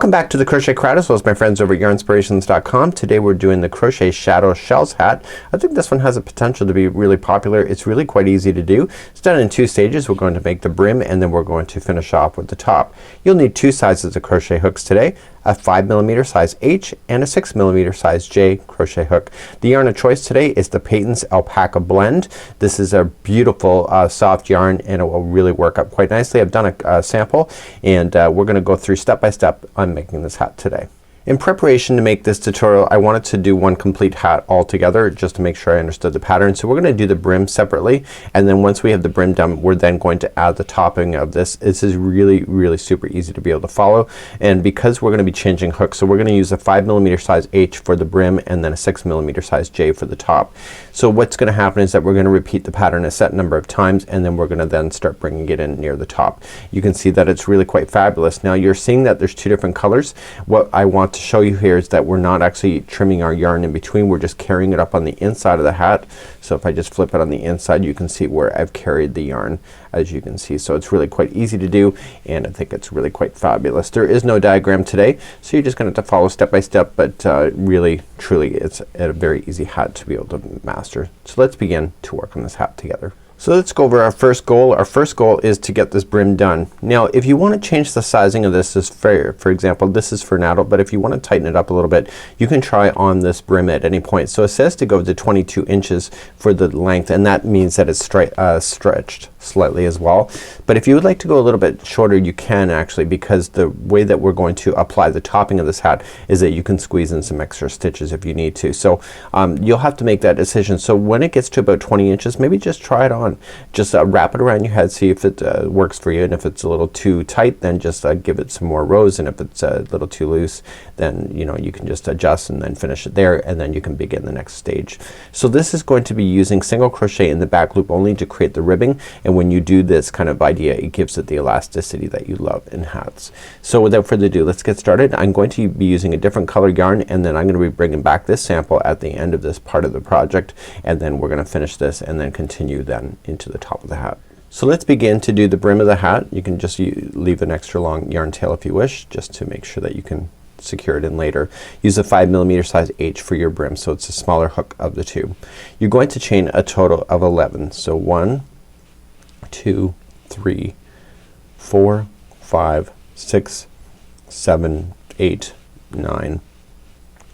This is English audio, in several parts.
Welcome back to the Crochet Crowd as well as my friends over at yarnspirations.com. Today we're doing the Crochet Shadow Shells hat. I think this one has a potential to be really popular. It's really quite easy to do. It's done in two stages. We're going to make the brim and then we're going to finish off with the top. You'll need two sizes of crochet hooks today. A 5mm size H and a 6mm size J crochet hook. The yarn of choice today is the Payton's Alpaca Blend. This is a beautiful soft yarn and it will really work up quite nicely. I've done a sample and we're gonna go through step by step on making this hat today. In preparation to make this tutorial I wanted to do one complete hat all together just to make sure I understood the pattern. So we're gonna do the brim separately and then once we have the brim done we're then going to add the topping of this. This is really super easy to be able to follow, and because we're gonna be changing hooks so we're gonna use a 5mm size H for the brim and then a 6mm size J for the top. So what's gonna happen is that we're gonna repeat the pattern a set number of times and then we're gonna then start bringing it in near the top. You can see that it's really quite fabulous. Now you're seeing that there's two different colors. What I want to show you here is that we're not actually trimming our yarn in between. We're just carrying it up on the inside of the hat. So if I just flip it on the inside you can see where I've carried the yarn, as you can see. So it's really quite easy to do and I think it's really quite fabulous. There is no diagram today so you're just gonna have to follow step by step, but really truly it's a very easy hat to be able to master. So let's begin to work on this hat together. So let's go over our first goal. Our first goal is to get this brim done. Now if you want to change the sizing of this, for example this is for an adult, but if you want to tighten it up a little bit you can try on this brim at any point. So it says to go to 22 inches for the length and that means that it's stretched slightly as well. But if you would like to go a little bit shorter you can actually, because the way that we're going to apply the topping of this hat is that you can squeeze in some extra stitches if you need to. So you'll have to make that decision. So when it gets to about 20 inches maybe just try it on. Just wrap it around your head, see if it works for you, and if it's a little too tight then just give it some more rows, and if it's a little too loose then you know you can just adjust and then finish it there and then you can begin the next stage. So this is going to be using single crochet in the back loop only to create the ribbing, and when you do this kind of idea it gives it the elasticity that you love in hats. So without further ado let's get started. I'm going to be using a different color yarn and then I'm gonna be bringing back this sample at the end of this part of the project and then we're gonna finish this and then continue then into the top of the hat. So let's begin to do the brim of the hat. You can just leave an extra long yarn tail if you wish, just to make sure that you can secure it in later. Use a 5mm size H for your brim so it's a smaller hook of the two. You're going to chain a total of 11. So 1, 2, 3, 4, 5, 6, 7, 8, 9,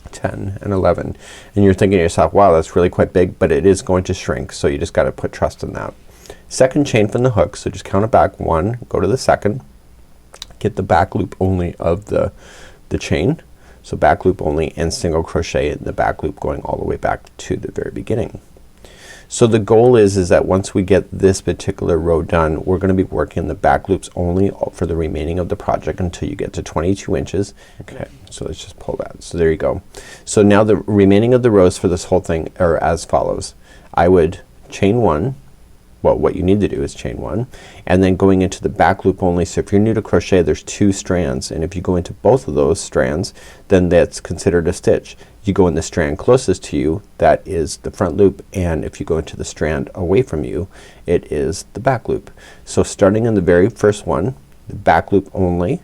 10 and 11. And you're thinking to yourself, wow that's really quite big, but it is going to shrink so you just gotta put trust in that. Second chain from the hook, so just count it back. 1, go to the second, get the back loop only of the chain. So back loop only and single crochet in the back loop going all the way back to the very beginning. So the goal is that once we get this particular row done we're gonna be working the back loops only for the remaining of the project until you get to 22 inches. Okay, so let's just pull that. So there you go. So now the remaining of the rows for this whole thing are as follows. I would chain 1. Well, what you need to do is chain 1 and then going into the back loop only. So if you're new to crochet there's 2 strands and if you go into both of those strands then that's considered a stitch. You go in the strand closest to you, that is the front loop, and if you go into the strand away from you it is the back loop. So starting in the very first one, the back loop only,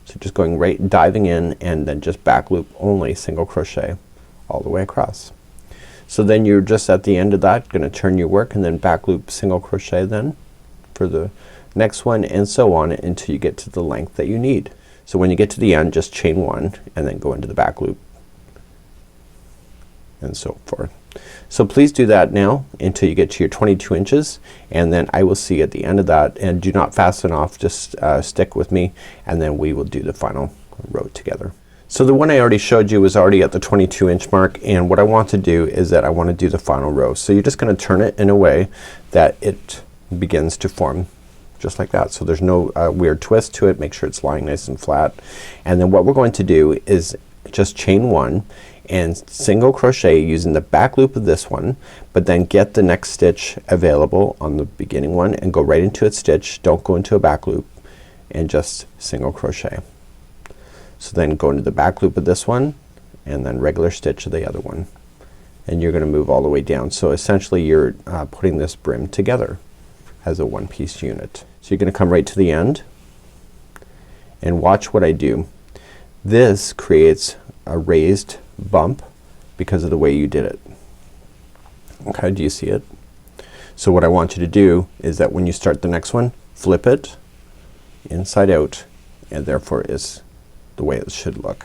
so just going right, diving in and then just back loop only, single crochet all the way across. So then you're just at the end of that gonna turn your work and then back loop single crochet then for the next one and so on until you get to the length that you need. So when you get to the end just chain 1 and then go into the back loop and so forth. So please do that now until you get to your 22 inches and then I will see you at the end of that, and do not fasten off, just stick with me and then we will do the final row together. So the one I already showed you was already at the 22 inch mark, and what I want to do is that I want to do the final row. So you're just gonna turn it in a way that it begins to form just like that. So there's no weird twist to it. Make sure it's lying nice and flat. And then what we're going to do is just chain 1 and single crochet using the back loop of this one, but then get the next stitch available on the beginning one and go right into its stitch. Don't go into a back loop and just single crochet. So then go into the back loop of this one and then regular stitch of the other one, and you're gonna move all the way down. So essentially you're putting this brim together as a one-piece unit. So you're gonna come right to the end and watch what I do. This creates a raised bump because of the way you did it. Okay, do you see it? So what I want you to do is that when you start the next one, flip it inside out, and therefore is the way it should look.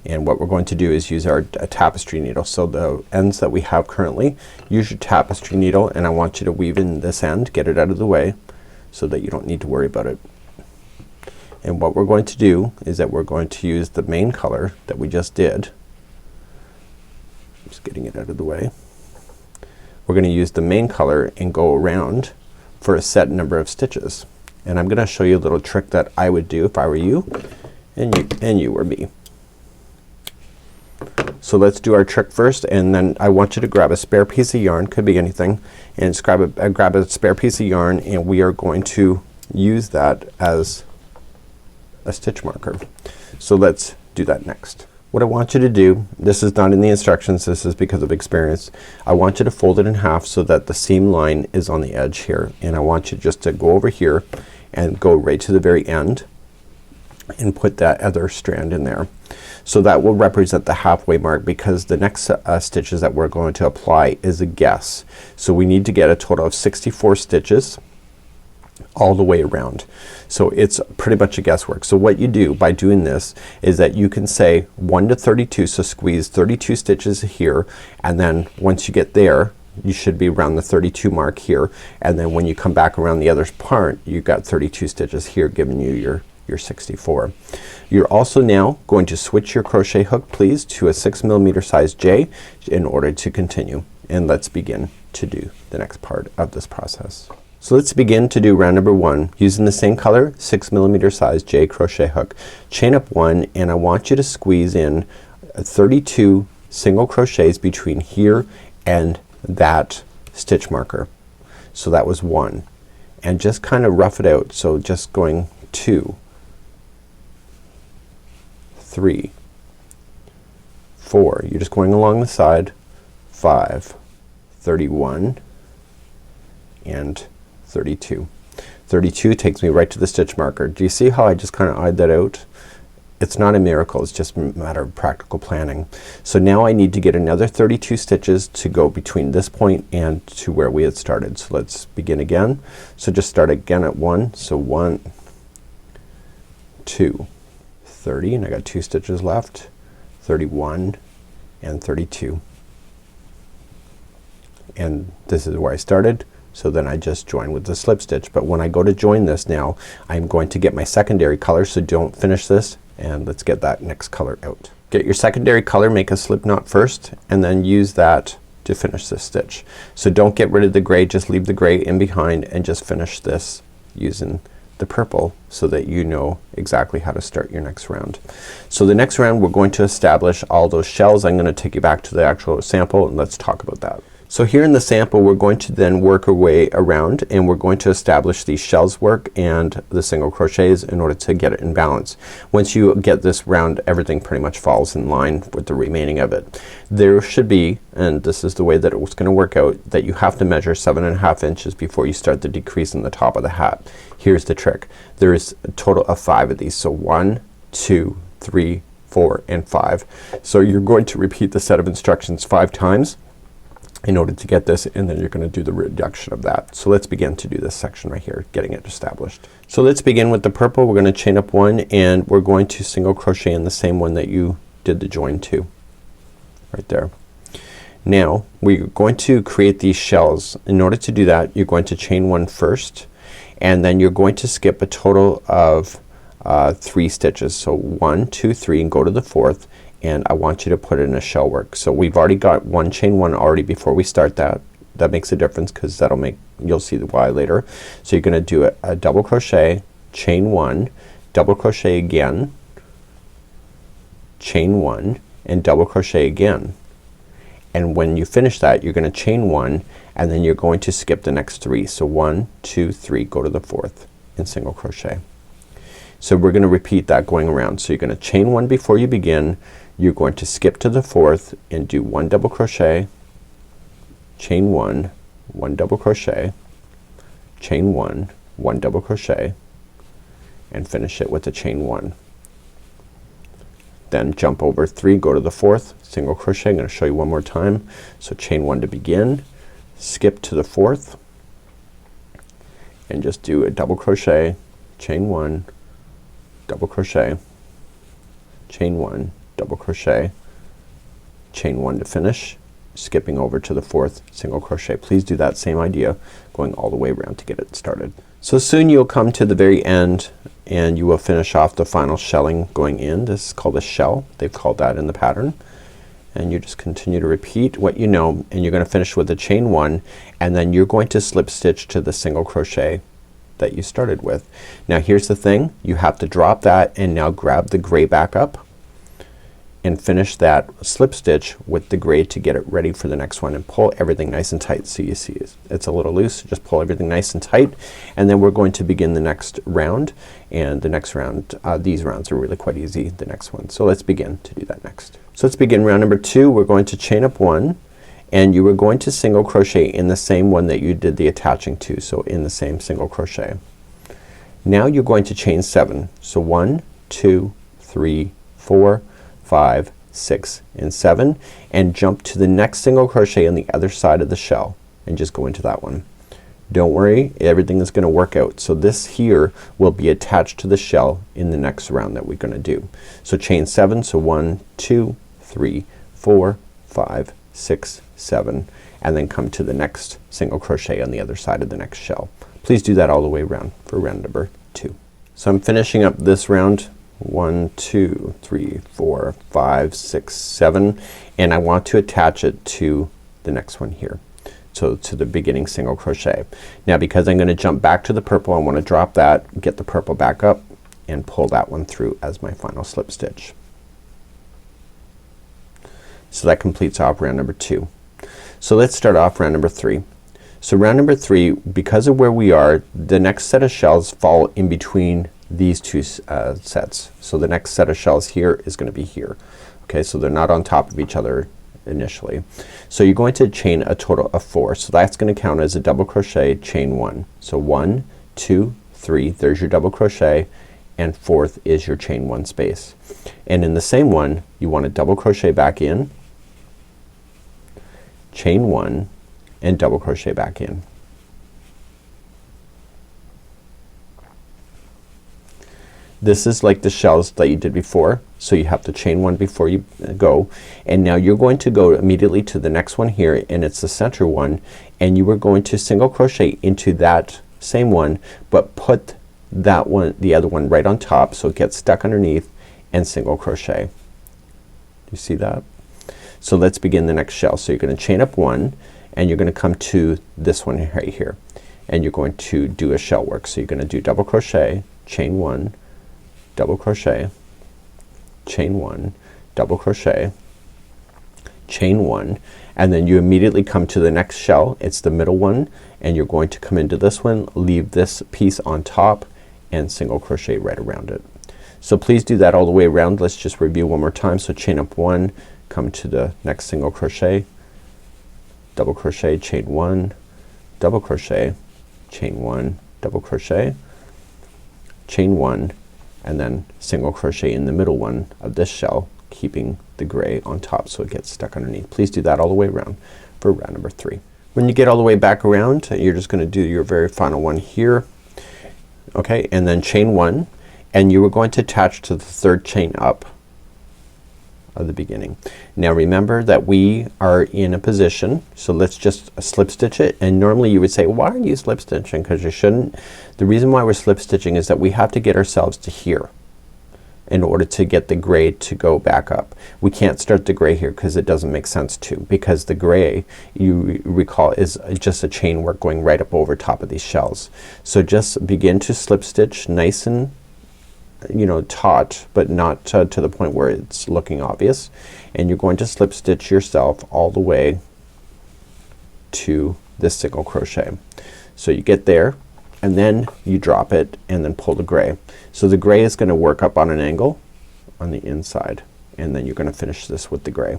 And what we're going to do is use our tapestry needle. So the ends that we have currently, use your tapestry needle, and I want you to weave in this end, get it out of the way so that you don't need to worry about it. And what we're going to do is that we're going to use the main color that we just did. Just getting it out of the way. We're gonna use the main color and go around for a set number of stitches. And I'm gonna show you a little trick that I would do if I were you and you were me. So let's do our trick first, and then I want you to grab a spare piece of yarn, could be anything, and just grab a spare piece of yarn, and we are going to use that as a stitch marker. So let's do that next. What I want you to do, this is not in the instructions, this is because of experience. I want you to fold it in half so that the seam line is on the edge here, and I want you just to go over here and go right to the very end and put that other strand in there. So that will represent the halfway mark, because the next stitches that we're going to apply is a guess. So we need to get a total of 64 stitches all the way around. So it's pretty much a guesswork. So what you do by doing this is that you can say 1 to 32, so squeeze 32 stitches here, and then once you get there you should be around the 32 mark here, and then when you come back around the other part you've got 32 stitches here, giving you your 64. You're also now going to switch your crochet hook please to a 6mm size J in order to continue, and let's begin to do the next part of this process. So let's begin to do round number 1 using the same color 6mm size J crochet hook. Chain up 1, and I want you to squeeze in 32 single crochets between here and that stitch marker. So that was 1, and just kind of rough it out. So just going 2, 3, 4, you're just going along the side, 5, 31, and 32. 32 takes me right to the stitch marker. Do you see how I just kind of eyed that out? It's not a miracle, it's just a matter of practical planning. So now I need to get another 32 stitches to go between this point and to where we had started. So let's begin again. So just start again at 1. So 1, 2, 30, and I got 2 stitches left, 31 and 32. And this is where I started. So then I just join with the slip stitch. But when I go to join this now, I'm going to get my secondary color, so don't finish this, and let's get that next color out. Get your secondary color, make a slip knot first, and then use that to finish this stitch. So don't get rid of the gray, just leave the gray in behind and just finish this using the purple so that you know exactly how to start your next round. So the next round we're going to establish all those shells. I'm gonna take you back to the actual sample and let's talk about that. So here in the sample we're going to then work our way around, and we're going to establish these shells work and the single crochets in order to get it in balance. Once you get this round, everything pretty much falls in line with the remaining of it. There should be, and this is the way that it was gonna work out, that you have to measure 7.5 inches before you start the decrease in the top of the hat. Here's the trick. There is a total of 5 of these. So 1, 2, 3, 4, and 5. So you're going to repeat the set of instructions 5 times in order to get this, and then you're gonna do the reduction of that. So let's begin to do this section right here, getting it established. So let's begin with the purple. We're gonna chain up 1, and we're going to single crochet in the same one that you did the join to, right there. Now we're going to create these shells. In order to do that, you're going to chain 1 first, and then you're going to skip a total of 3 stitches. So 1, 2, 3, and go to the 4th, and I want you to put it in a shell work. So we've already got 1 chain 1 already before we start that. That makes a difference because that'll make, you'll see the why later. So you're gonna do a double crochet, chain 1, double crochet again, chain 1, and double crochet again. And when you finish that, you're gonna chain 1, and then you're going to skip the next 3. So 1, 2, 3, go to the 4th and single crochet. So we're gonna repeat that going around. So you're gonna chain 1 before you begin, you're going to skip to the 4th and do 1 double crochet, chain 1, 1 double crochet, chain 1, 1 double crochet, and finish it with a chain 1. then jump over 3, go to the 4th, single crochet. I'm gonna show you one more time. So chain 1 to begin, skip to the 4th, and just do a double crochet, chain 1, double crochet, chain 1, double crochet, chain 1 to finish, skipping over to the 4th, single crochet. Please do that same idea going all the way around to get it started. So soon you'll come to the very end and you will finish off the final shelling going in. This is called a shell. They've called that in the pattern. And you just continue to repeat what you know, and you're gonna finish with a chain 1, and then you're going to slip stitch to the single crochet that you started with. Now here's the thing, you have to drop that and now grab the gray back up and finish that slip stitch with the gray to get it ready for the next one, and pull everything nice and tight. So you see it's a little loose, just pull everything nice and tight, and then we're going to begin the next round. And the next round, these rounds are really quite easy, the next one. So let's begin to do that next. So let's begin round number 2. We're going to chain up 1, and you are going to single crochet in the same one that you did the attaching to, so in the same single crochet. Now you're going to chain 7. So 1, 2, 3, 4, 5, 6, and 7, and jump to the next single crochet on the other side of the shell and just go into that one. Don't worry, everything is gonna work out. So this here will be attached to the shell in the next round that we're gonna do. So chain 7, so 1, 2, 3, 4, 5, 6, 7, and then come to the next single crochet on the other side of the next shell. Please do that all the way around for round number 2. So I'm finishing up this round. 1, 2, 3, 4, 5, 6, 7, and I want to attach it to the next one here. So to the beginning single crochet. Now because I'm gonna jump back to the purple, I wanna drop that, get the purple back up, and pull that one through as my final slip stitch. So that completes off round number 2. So let's start off round number 3. So round number 3, because of where we are, the next set of shells fall in between these two sets. So the next set of shells here is gonna be here. Okay, so they're not on top of each other initially. So you're going to chain a total of 4. So that's gonna count as a double crochet, chain 1. So 1, 2, 3, there's your double crochet, and 4th is your chain 1 space. And in the same one you want to double crochet back in, chain 1, and double crochet back in. This is like the shells that you did before, so you have to chain 1 before you go, and now you're going to go immediately to the next one here, and it's the center one, and you are going to single crochet into that same one, but put that one, the other one, right on top so it gets stuck underneath, and single crochet. Do you see that? So let's begin the next shell. So you're gonna chain up 1, and you're gonna come to this one right here, and you're going to do a shell work. So you're gonna do double crochet, chain 1, double crochet, chain 1, double crochet, chain 1, and then you immediately come to the next shell. It's the middle one, and you're going to come into this one, leave this piece on top, and single crochet right around it. So please do that all the way around. Let's just review one more time. So chain up 1, come to the next single crochet, double crochet, chain 1, double crochet, chain 1, double crochet, chain 1, and then single crochet in the middle one of this shell, keeping the gray on top so it gets stuck underneath. Please do that all the way around for round number 3. When you get all the way back around, you're just gonna do your very final one here. Okay, and then chain 1, and you are going to attach to the 3rd chain up of the beginning. Now remember that we are in a position, so let's just slip stitch it, and normally you would say, why are you slip stitching? Because you shouldn't. The reason why we're slip stitching is that we have to get ourselves to here in order to get the gray to go back up. We can't start the gray here because it doesn't make sense to, because the gray, you recall, is just a chain work going right up over top of these shells. So just begin to slip stitch nice and taut, but not to the point where it's looking obvious, and you're going to slip stitch yourself all the way to this single crochet. So you get there, and then you drop it and then pull the gray. So the gray is gonna work up on an angle on the inside, and then you're gonna finish this with the gray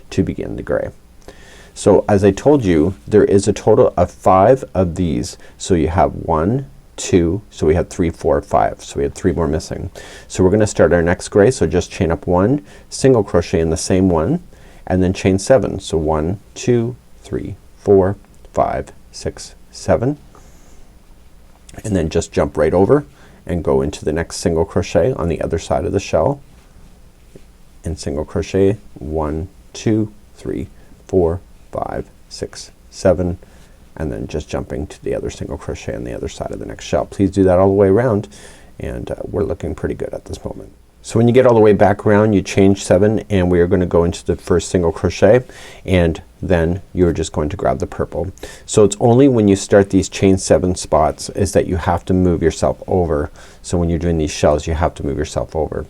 to begin the gray. So as I told you, there is a total of 5 of these. So you have 1, 2, so we had 3, 4, 5, so we had 3 more missing. So we're gonna start our next gray, so just chain up 1, single crochet in the same one, and then chain 7. So 1, 2, 3, 4, 5, 6, 7, and then just jump right over and go into the next single crochet on the other side of the shell, and single crochet 1, 2, 3, 4, 5, 6, 7, and then just jumping to the other single crochet on the other side of the next shell. Please do that all the way around, and we're looking pretty good at this moment. So when you get all the way back around, you change 7, and we are going to go into the first single crochet, and then you're just going to grab the purple. So it's only when you start these chain 7 spots is that you have to move yourself over. So when you're doing these shells, you have to move yourself over.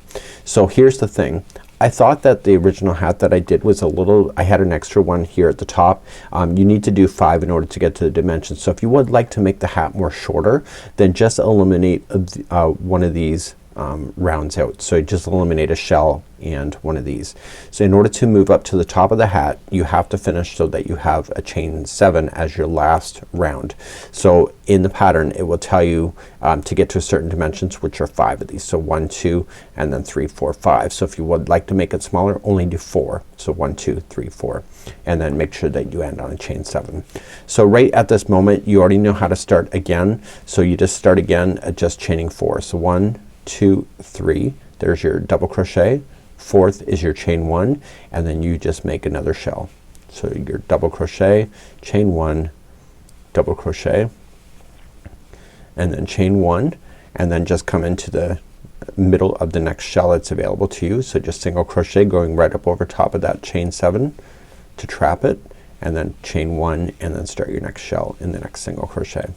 So here's the thing. I thought that the original hat that I did was a little, I had an extra one here at the top. You need to do 5 in order to get to the dimensions. So if you would like to make the hat more shorter, then just eliminate one of these rounds out. So just eliminate a shell and one of these. So in order to move up to the top of the hat, you have to finish so that you have a chain 7 as your last round. So in the pattern it will tell you to get to certain dimensions, which are 5 of these. So 1, 2, and then 3, 4, 5. So if you would like to make it smaller, only do 4. So 1, 2, 3, 4, and then make sure that you end on a chain 7. So right at this moment you already know how to start again. So you just start again at just chaining 4. So 1, 2, 3, there's your double crochet, 4th is your chain 1, and then you just make another shell. So your double crochet, chain 1, double crochet, and then chain 1, and then just come into the middle of the next shell that's available to you. So just single crochet going right up over top of that chain 7 to trap it, and then chain 1, and then start your next shell in the next single crochet.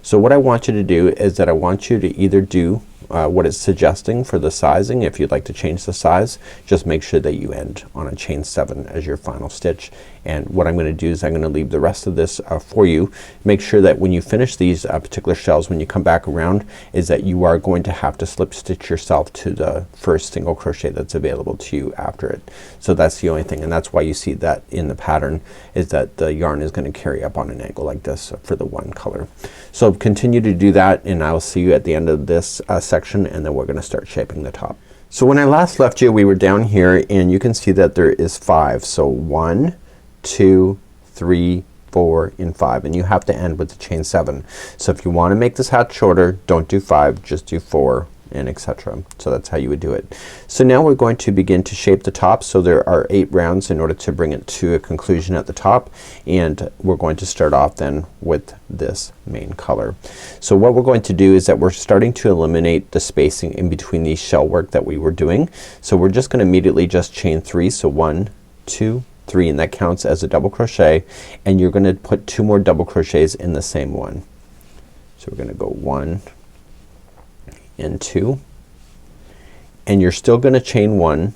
So what I want you to do is that I want you to either do what it's suggesting for the sizing. If you'd like to change the size, just make sure that you end on a chain 7 as your final stitch. And what I'm gonna do is I'm gonna leave the rest of this for you. Make sure that when you finish these particular shells, when you come back around, is that you are going to have to slip stitch yourself to the first single crochet that's available to you after it. So that's the only thing, and that's why you see that in the pattern, is that the yarn is gonna carry up on an angle like this for the one color. So continue to do that, and I'll see you at the end of this section, and then we're gonna start shaping the top. So when I last left you, we were down here, and you can see that there is 5. So 1, 2, 3, 4, and 5, and you have to end with the chain 7. So if you want to make this hat shorter, don't do 5, just do 4, and etc. So that's how you would do it. So now we're going to begin to shape the top. So there are 8 rounds in order to bring it to a conclusion at the top, and we're going to start off then with this main color. So what we're going to do is that we're starting to eliminate the spacing in between these shell work that we were doing. So we're just gonna immediately just chain 3. So 1, 2, 3, and that counts as a double crochet, and you're gonna put 2 more double crochets in the same one. So we're gonna go 1 and 2, and you're still gonna chain 1,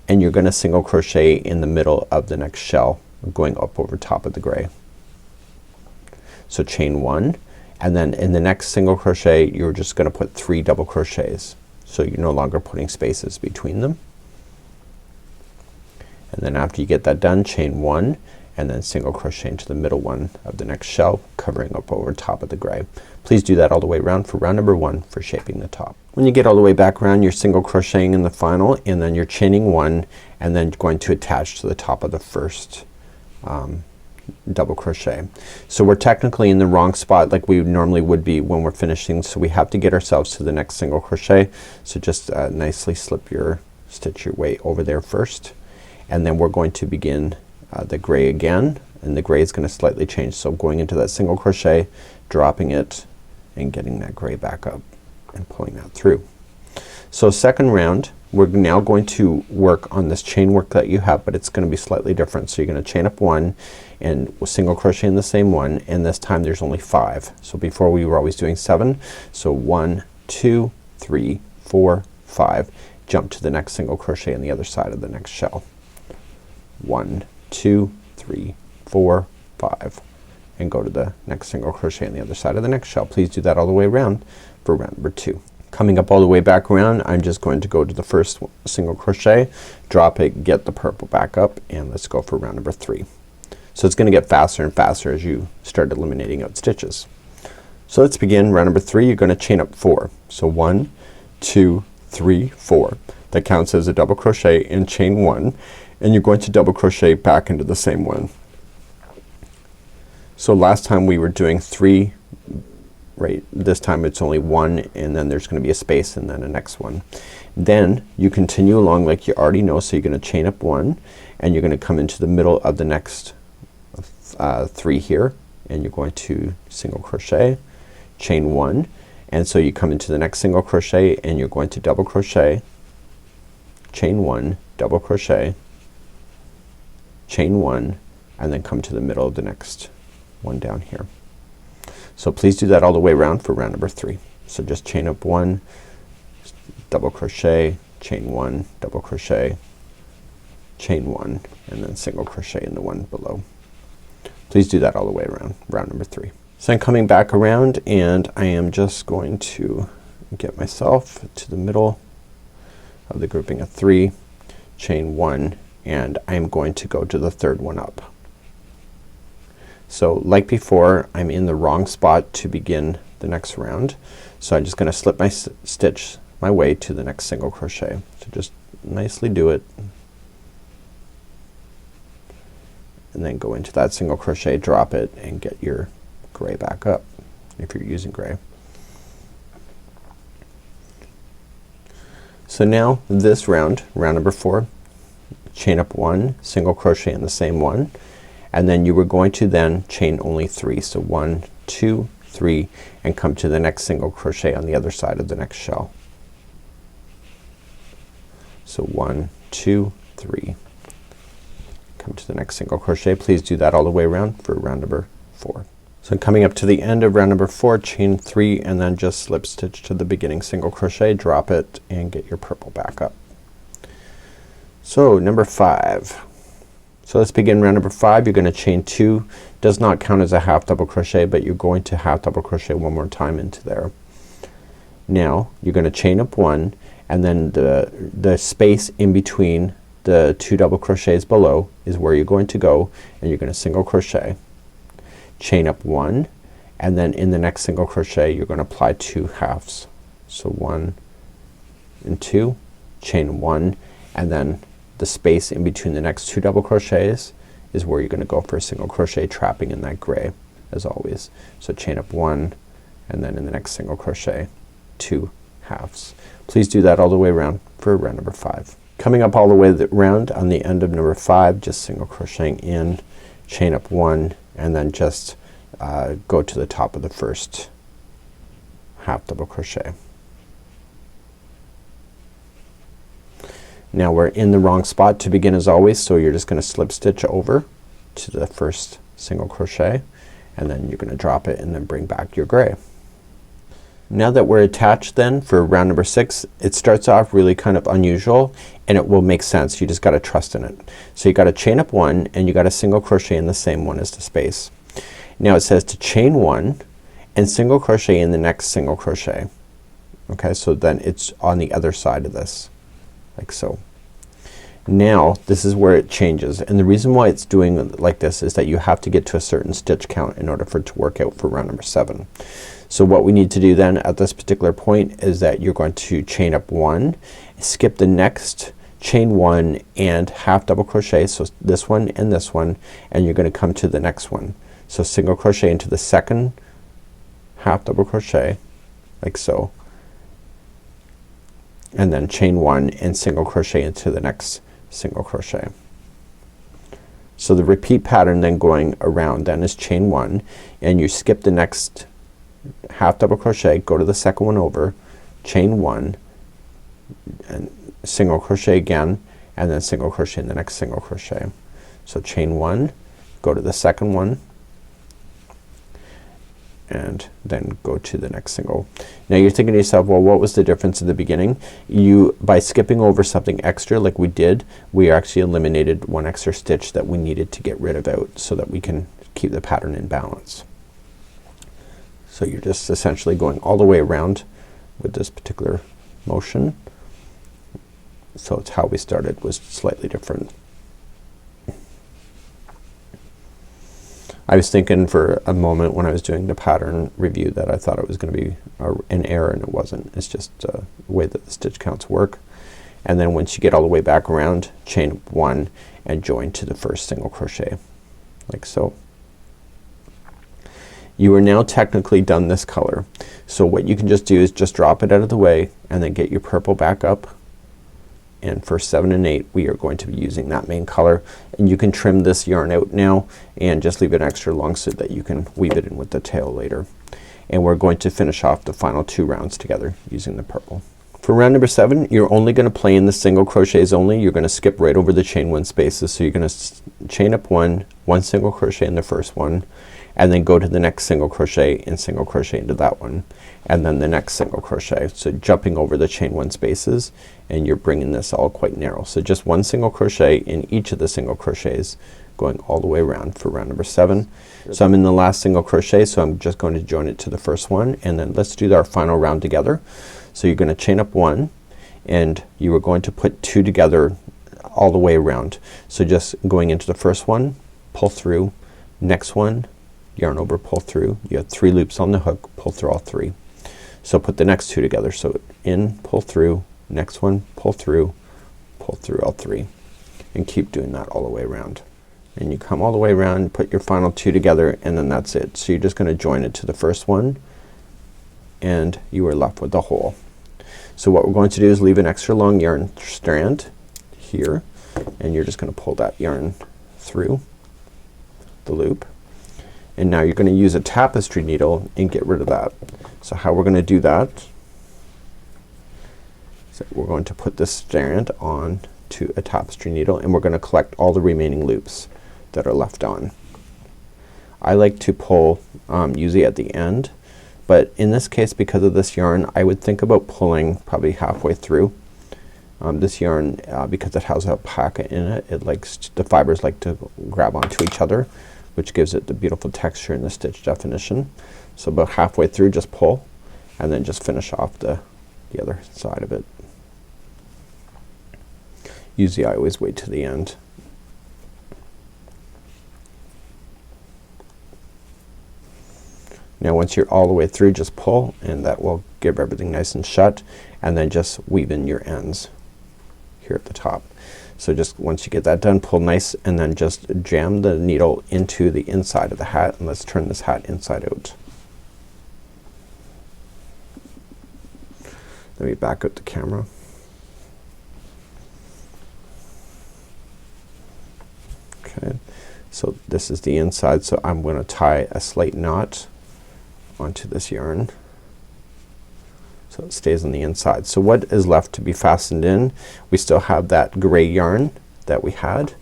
and you're gonna single crochet in the middle of the next shell going up over top of the gray. So chain 1, and then in the next single crochet you're just gonna put 3 double crochets. So you're no longer putting spaces between them. And then after you get that done, chain 1, and then single crochet into the middle one of the next shell, covering up over top of the gray. Please do that all the way around for round number 1 for shaping the top. When you get all the way back around, you're single crocheting in the final, and then you're chaining 1, and then going to attach to the top of the first double crochet. So we're technically in the wrong spot like we normally would be when we're finishing, so we have to get ourselves to the next single crochet. So just nicely slip your stitch your way over there first, and then we're going to begin the gray again, and the gray is gonna slightly change. So going into that single crochet, dropping it, and getting that gray back up and pulling that through. So second round, we're now going to work on this chain work that you have, but it's gonna be slightly different. So you're gonna chain up 1 and single crochet in the same one, and this time there's only 5. So before we were always doing 7. So 1, 2, 3, 4, 5. Jump to the next single crochet on the other side of the next shell. 1, 2, 3, 4, 5, and go to the next single crochet on the other side of the next shell. Please do that all the way around for round number 2. Coming up all the way back around, I'm just going to go to the first single crochet, drop it, get the purple back up, and let's go for round number 3. So it's gonna get faster and faster as you start eliminating out stitches. So let's begin round number 3. You're gonna chain up 4. So 1, 2, 3, 4. That counts as a double crochet and chain 1, and you're going to double crochet back into the same one. So last time we were doing 3, right, this time it's only 1, and then there's gonna be a space and then a next one. Then you continue along like you already know, so you're gonna chain up 1 and you're gonna come into the middle of the next 3 here, and you're going to single crochet, chain 1, and so you come into the next single crochet and you're going to double crochet, chain 1, double crochet, chain 1, and then come to the middle of the next one down here. So please do that all the way around for round number 3. So just chain up 1, double crochet, chain 1, double crochet, chain 1, and then single crochet in the one below. Please do that all the way around round number 3. So I'm coming back around and I am just going to get myself to the middle of the grouping of 3, chain 1, and I'm going to go to the third one up. So like before, I'm in the wrong spot to begin the next round, so I'm just gonna slip my stitch my way to the next single crochet. So just nicely do it, and then go into that single crochet, drop it, and get your gray back up if you're using gray. So now this round, round number 4, chain up 1, single crochet in the same one, and then you were going to then chain only 3. So 1, 2, 3, and come to the next single crochet on the other side of the next shell. So 1, 2, 3, come to the next single crochet. Please do that all the way around for round number 4. So coming up to the end of round number 4, chain 3 and then just slip stitch to the beginning single crochet, drop it, and get your purple back up. So number 5. So let's begin round number 5. You're gonna chain 2. Does not count as a half double crochet, but you're going to half double crochet one more time into there. Now you're gonna chain up 1, and then the space in between the 2 double crochets below is where you're going to go, and you're gonna single crochet, chain up 1, and then in the next single crochet you're gonna apply 2 halves. So 1 and 2, chain 1, and then the space in between the next 2 double crochets is where you're gonna go for a single crochet, trapping in that gray as always. So chain up 1, and then in the next single crochet 2 halves. Please do that all the way around for round number 5. Coming up all the way around on the end of number 5, just single crocheting in, chain up 1, and then just go to the top of the first half double crochet. Now we're in the wrong spot to begin as always, so you're just gonna slip stitch over to the first single crochet, and then you're gonna drop it and then bring back your gray. Now that we're attached then for round number 6, it starts off really kind of unusual, and it will make sense. You just gotta trust in it. So you gotta chain up 1 and you gotta single crochet in the same one as the space. Now it says to chain 1 and single crochet in the next single crochet. Okay, so then it's on the other side of this, like so. Now this is where it changes, and the reason why it's doing like this is that you have to get to a certain stitch count in order for it to work out for round number 7. So what we need to do then at this particular point is that you're going to chain up 1, skip the next, chain 1 and half double crochet, so this one and this one, and you're gonna come to the next one. So single crochet into the second half double crochet like so, and then chain 1 and single crochet into the next single crochet. So the repeat pattern then going around then is chain 1, and you skip the next half double crochet, go to the second one over, chain 1 and single crochet again, and then single crochet in the next single crochet. So chain 1, go to the second one, and then go to the next single. Now you're thinking to yourself, well, what was the difference in the beginning? By skipping over something extra like we did, we actually eliminated one extra stitch that we needed to get rid of out so that we can keep the pattern in balance. So you're just essentially going all the way around with this particular motion. So it's how we started was slightly different. I was thinking for a moment when I was doing the pattern review that I thought it was gonna be an error, and it wasn't. It's just the way that the stitch counts work. And then once you get all the way back around, chain 1 and join to the first single crochet like so. You are now technically done this color. So what you can just do is just drop it out of the way and then get your purple back up, and for 7 and 8 we are going to be using that main color. And you can trim this yarn out now and just leave it extra long so that you can weave it in with the tail later. And we're going to finish off the final 2 rounds together using the purple. For round number 7 you're only gonna play in the single crochets only. You're gonna skip right over the chain 1 spaces. So you're gonna chain up one single crochet in the first one, and then go to the next single crochet and single crochet into that one, and then the next single crochet. So jumping over the chain 1 spaces, and you're bringing this all quite narrow. So just 1 single crochet in each of the single crochets going all the way around for round number 7. So I'm in the last single crochet, so I'm just going to join it to the first one, and then let's do our final round together. So you're gonna chain up 1, and you are going to put 2 together all the way around. So just going into the first one, pull through, next one, yarn over, pull through. You have 3 loops on the hook, pull through all 3. So put the next 2 together. So in, pull through, next one, pull through all 3, and keep doing that all the way around. And you come all the way around, put your final 2 together, and then that's it. So you're just gonna join it to the first one, and you are left with the hole. So what we're going to do is leave an extra long yarn strand here, and you're just gonna pull that yarn through the loop. And now you're gonna use a tapestry needle and get rid of that. So how we're gonna do that is that we're going to put this strand on to a tapestry needle, and we're gonna collect all the remaining loops that are left on. I like to pull usually at the end, but in this case because of this yarn I would think about pulling probably halfway through. This yarn because it has a pocket in it, the fibers like to grab onto each other, which gives it the beautiful texture and the stitch definition. So about halfway through just pull, and then just finish off the other side of it. Usually I always wait to the end. Now once you're all the way through just pull, and that will give everything nice and shut, and then just weave in your ends here at the top. So just once you get that done, pull nice, and then just jam the needle into the inside of the hat, and let's turn this hat inside out. Let me back out the camera. Okay, so this is the inside, so I'm gonna tie a slate knot onto this yarn so it stays on the inside. So what is left to be fastened in? We still have that gray yarn that we had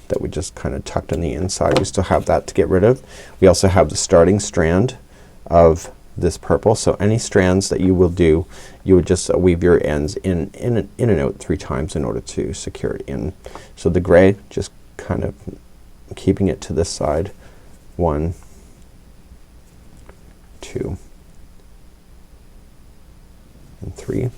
that we just kind of tucked on the inside. We still have that to get rid of. We also have the starting strand of this purple. So any strands that you will do, you would just weave your ends in and out 3 times in order to secure it in. So the gray, just kind of keeping it to this side. 1, 2, and 3,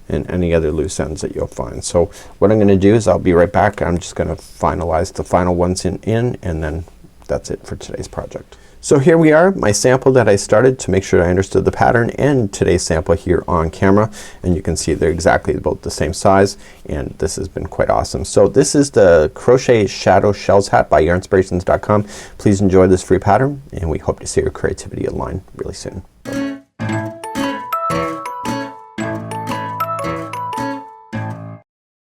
and any other loose ends that you'll find. So what I'm gonna do is I'll be right back. I'm just gonna finalize the final ones in and then that's it for today's project. So here we are, my sample that I started to make sure I understood the pattern, and today's sample here on camera, and you can see they're exactly about the same size, and this has been quite awesome. So this is the Crochet Shadow Shells hat by yarnspirations.com. Please enjoy this free pattern, and we hope to see your creativity align really soon.